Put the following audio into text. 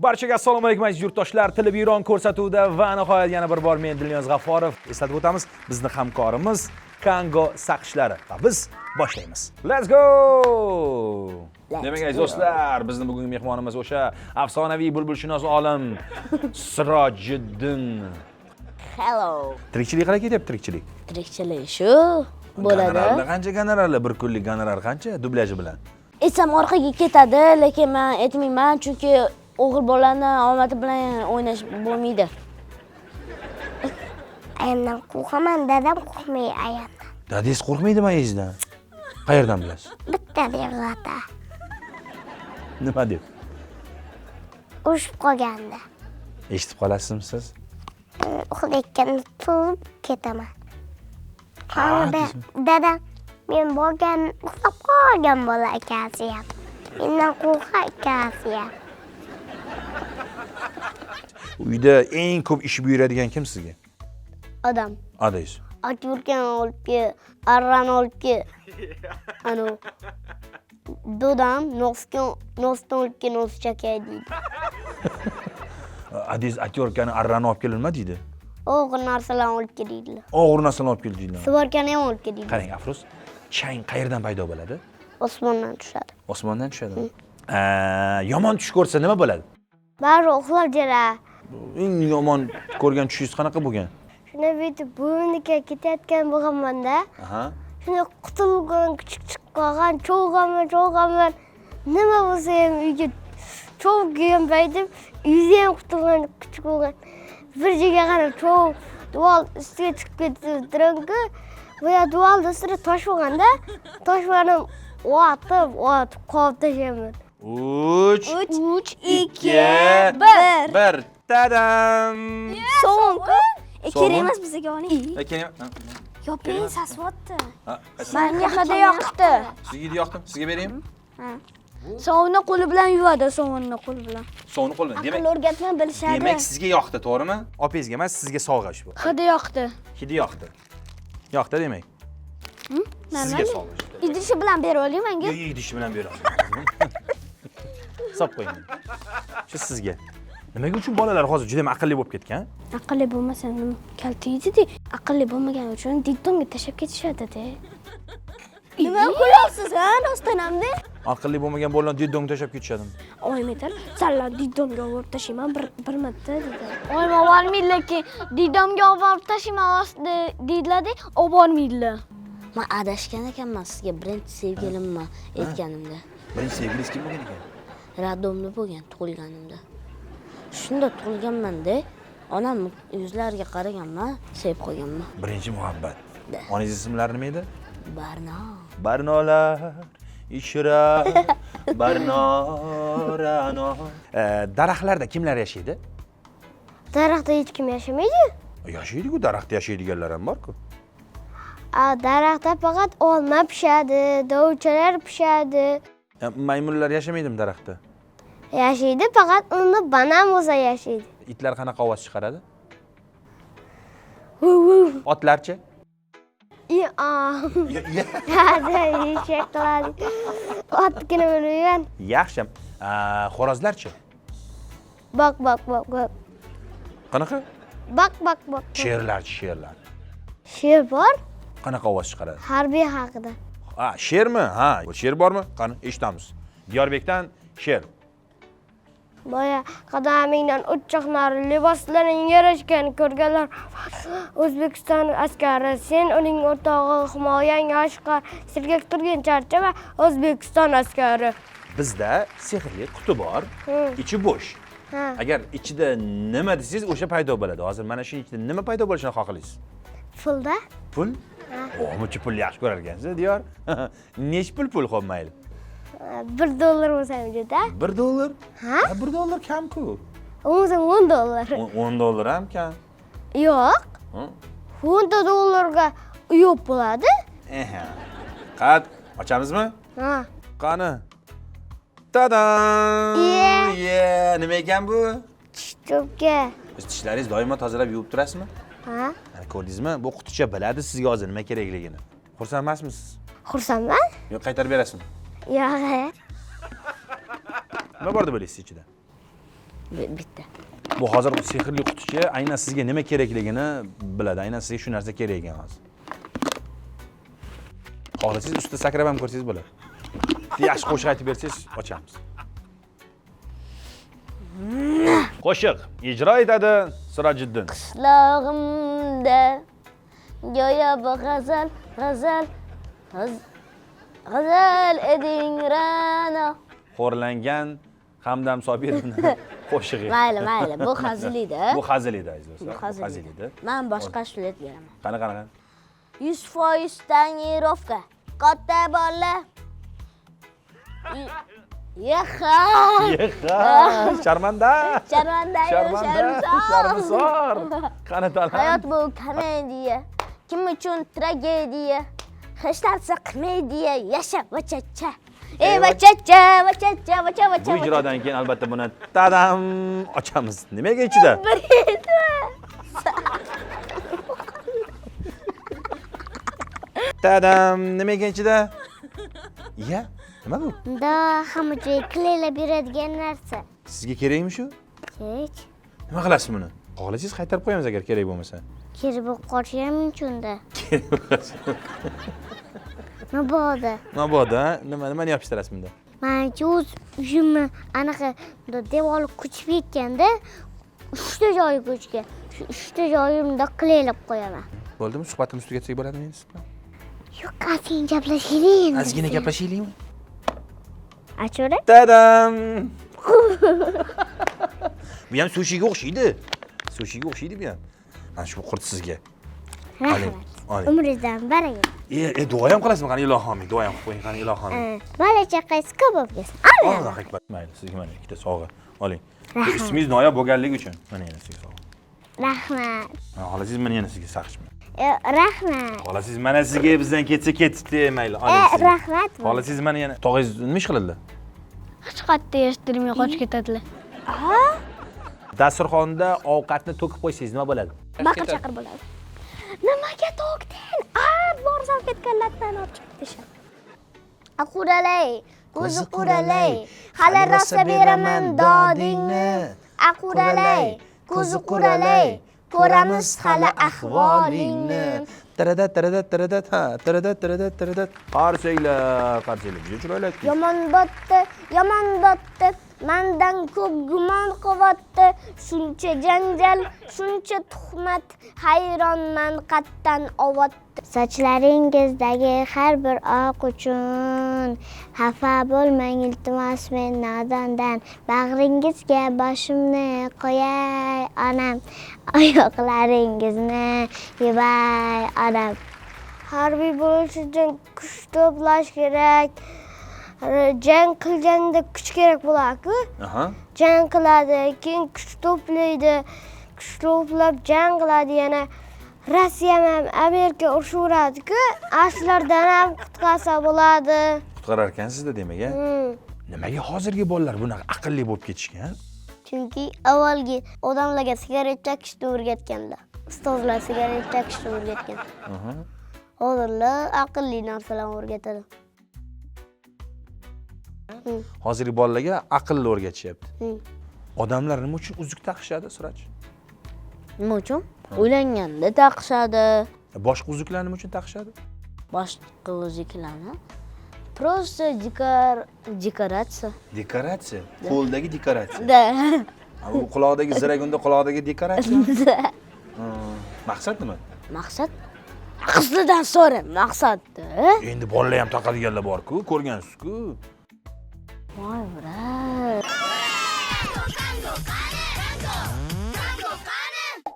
Barchaga assalomu alaykum aziz yurtdoshlar. Televizion ko'rsatuvida va nihoyat yana bir bor men Dilniyoz G'afforov eslatib o'tamiz. Bizning hamkorimiz Kango saqichlari va biz boshlaymiz. Let's go! Demak aziz do'stlar, bizning bugungi mehmonimiz o'sha afsonaviy bulbulshunos olim Sirojiddin. Hello. Tirikchilik qanday ketyapti tirikchilik? Tirikchilik shu bo'ladi. Gonorarlar qancha gonorarlar? Bir kunlik gonorar qancha dublyaj bilan? Etsam orqaga ketadi, lekin men aytmayman chunki o'g'il bolani omadi bilan o'ynash bo'lmaydi. Ayamdan qo'rqaman, dadam qo'rqmaydi ayamdan. Dadingiz qo'rqmaydimi ayingizdan? Qayerdan bilasiz? Bitta deb zota. Nima deb? Urushib qolganda. Eshitib qolasizmi siz? Uxlayotganda turib ketaman. Dadam men borgan uxlab qolgan bola akasi ham. Mendan qo'rqar akasi ham. Uyda eng ko'p ish buyuradigan kim sizga? Odam. Adaysiz. Atyurkan olib kel, arran olib kel. Ano. Dodam nosdan olib kel, nos chakay deydi. Adaysiz atyorkani arrani olib kelin nima deydi? Og'ir narsalarni olib kel deydilar. Og'ir narsalarni olib kel deydilar. Svorkani ham olib kel deydilar. Qarang, Afruz, chang qayerdan paydo bo'ladi? Osmondan tushadi. Osmondan tushadi. Yomon tush ko'rsa nima bo'ladi? Bari uxlab jira. Eng yomon ko'rgan tushingiz qanaqa bo'lgan? Shunda bitib buvimnikiga ketayotgan bo'lganman-da. Aha. Shunda qutulgan kichik chiqib qolgan, cho'g'aman. Nima bo'lsa ham uyga cho'g' kelgan paytim, yuzi ham qutulgan kichik bo'lgan. Bir joyga qarab cho'g' duval ustiga chiqib ketdi turibdi. Bu duvalda ustida tosh bo'lganda, toshlarni otib qolib tashlayman. 3 2 1 Tadam! So'ngku? Kerak emas bizga oling. Kerak. Yoping sasvotdi. Menga Menga hidi yoqdi. Sizga yoqdim. Sizga beraymi? Sovunni qo'li bilan yuvadi, sovunni qo'li bilan. Sovni qo'l bilan. Aql o'rgatma bilishadi. Demak, sizga yoqdi, to'g'rimi? Opangizga emas, sizga sovg'a bu. Hidi yoqdi. Hidi yoqdi. Yoqdi demak. Sizga sovg'a. Idishi bilan berib oling menga. Yo'q, idishi bilan beraman. Hisob qo'ying. Shu sizga. Nimaga uchun bolalar hozir juda ham aqlli bo'lib ketgan? Aqlli bo'lmasa nima kaltiydi-da. Aqlli bo'lmagani uchun didonga tashab ketishadi-da. Nima qilyapsiz, ha, do'stonamda? Aqlli bo'lmagan bolalar didonga tashab ketishadimi? Oyim aytadi, "Sanlar didonga olib tashiyman bir marta" dedi. Oyim olmaydi, lekin didonga olib tashiyman deydilar-da, olmaydilar. Men adashgan ekanman sizga birinchi sevgilimman aytganimda. Birinchi sevgilingiz kim bo'lgan ekan? Radomda bo'lgan tug'ilganimda. Shunda tug'ilganman-da, onam yuzlariga qaraganman, sevib qolganman. Birinchi muhabbat. Onangiz ismlari nima edi? Barno. Barnolar ishra Barnorano. Daraxtlarda kimlar yashaydi? Daraxtda hech kim yashamaydi. Yashaydi-ku, daraxtda yashaydiganlar ham bor-ku. Daraxtda faqat olma pishadi, dovchalar pishadi. Maymunlar yashamaydimi daraxtda? Yashaydi, faqat unda banan bo'lsa yashaydi. Itlar qanaqa ovoz chiqaradi? Vuv. Otlarchi? Hadi, eshak qiladi. Otgina bilmayman. Yaxshi. Xo'rozlarchi? Bak. Qanaqa? Bak. Sherlarchi, sherlar. Sher bor? Qanaqa ovoz chiqaradi? Harbiy haqida. Shermi? Ha, sher bormi? Qani, eshitamiz. Diyorbekdan sher. Boya qadamingdan uchoq nari liboslaring yarashgan ko'rganlar O'zbekiston askari, sen uning o'rtog'i, himoyang oshqor, sirgak turgan charchama O'zbekiston askari. Bizda sehrli quti bor, ichi bo'sh. Agar ichida nima desangiz, o'sha paydo bo'ladi. Hozir mana shu ichida nima paydo bo'lishini xohlaysiz? Pulda? Pul? Muncha pul yaxshi ko'rar ekansiz, diyor. Nech pul xo'p mayli? $1 bo'lsa juda. $1? Ha? $1 kam-ku. O'zi $10. $10 ham kam. Yo'q. $10 yo'q bo'ladi. Qad, ochamizmi? Ha. Qani. Tadam! Nima ekan bu? Cho'pka. Siz tishlaringiz doimo tozalab yuvib turasizmi? Ha? Ko'rdingizmi? Bu quticha biladi sizga hozir nima kerakligini. Xursand emasmisiz? Xursandman? Yo'q, qaytarib berasizmi? Yo'q. Nima bor deb o'ylaysiz ichida? bitta. Bu hozir sehrli quticha aynan sizga nima kerakligini biladi. Aynan sizga shu narsa kerak ekan hozir. Xohlasangiz ustida sakrab ham ko'rsangiz bo'ladi. Yaxshi qo'shiq aytib bersangiz, ochamiz. Qo'shiq ijro etadi Sirojiddin. Qishlog'imda go'yo bu g'azal eding Ra'no. Xo'rlangan Hamdam Sobirovni qo'shig'i. Mayli, bu hazil edi. Bu hazil edi aziz do'stlar. Bu hazil edi. Men boshqa shlet beraman. Qanaqa? 100% tonirovka. Katta bola. Yeha. Sharmanda. Sharmisor. Qani talam. Hayot bu komediya. Kim uchun tragediya? Hech narsa qilmaydiya, yasha vachacha. Vachacha. Bu ijrodan keyin albatta buni tadam ochamiz. Nimaga ichida? Tadam nimaga ichida? Ya, nima bu? Da hamma joy qilaylar beradigan narsa. Sizga kerakmi shu? Hech. Nima qilasiz buni? Xohlasangiz qaytarib qo'yamiz agar kerak bo'lmasa. Kerak bo'lib qolishi ham mumkin unda. Mabodo, nimani yopishtirasiz bunda? Menimcha o'z uyimni anaqa devori ko'chib ketganda 3 ta joyi ko'chgan. Shu 3 ta joyimda qilaylab qo'yaman. Bo'ldimi? Suhbatimiz tugatsak bo'ladimi endi siz bilan? Yo'q, ozgina gaplashaylik. Ozgina gaplashaylikmi? Achora? Tadam! Bu ham sushiga o'xshaydi. Sushiga o'xshaydi bu ham. Mana shu qurt sizga. Rahmat. Oling. Umringizdan baraka. Duo ham qilasizmi? Qani ilohim, duo ham qo'ying, qani ilohim. Bola chaqangiz ko'p yesin. Alloh akbar. Mayli, sizga mana ikkita sovg'a. Oling. Ismingiz noyob bo'lganligi uchun mana yana sizga sovg'a. Rahmat. Xohlasangiz mana yana sizga saqchmi? Rahmat. Xohlasangiz mana sizga bizdan ketsa ketdi, mayli. Oling. Rahmat. Xohlasangiz mana yana tog'ingiz nima ish qiladi? Hech qayerda eshittirmay qochib ketadilar. Dasturxonda ovqatni to'kib qo'ysangiz nima bo'ladi? Baqir chaqir bo'ladi. Nimaga to'kding? Borzam ketganlardan olib chiqdisham. Aquralay, ko'zi quralay, hali rosa beraman dodingni. Aquralay, ko'zi quralay, ko'ramiz hali ahvolingni. Tarada. Qarsanglar. Juda chiroyli aytdingiz. Yomon botdi, mendan ko'p gumon qilyapti. Shuncha janjal, shuncha tuhmat, hayronman qatdan ovotdi. Sochlaringizdagi har bir oq uchun xafa bo'lmang iltimos men nodondan. Bag'ringizga boshimni qo'yay onam, oyoqlaringizni yuvay onam. Harbiy bo'lish uchun kuch to'plash kerak. Jang qilganda kuch kerak bo'ladi-ku. Jang qiladi, keyin kuch to'playdi. Kuch to'plab jang qiladi yana. Rossiya ham Amerika urushaveradi-ku. Aslardan ham qutqarsa bo'ladi. Qutqarar ekansiz-da demak, a? Nimaga hozirgi bolalar bunaqa aqlli bo'lib ketishgan? Chunki avvalgi odamlarga sigaret chekishni o'rgatganlar. Ustozlar sigaret chekishni o'rgatgan. Hozirlar aqlli narsalarni o'rgatadi. Hozirgi bolalarga aqlli o'rgatishyapti. Odamlar nima uchun uzuk taqishadi, Siroj? Nima uchun? O'ylanganda taqishadi. Boshqa uzuklar nima uchun taqishadi? Boshqa uzuklarni просто dekoratsiya. Dekoratsiya? Qo'ldagi dekoratsiya. Da. Bu quloqdagi ziragunda quloqdagi dekoratsiya. Maqsad nima? Maqsad? Qizlardan so'ra maqsadda. Endi bolalar ham taqadiganlar bor-ku, ko'rgansiz-ku. Voy, brat.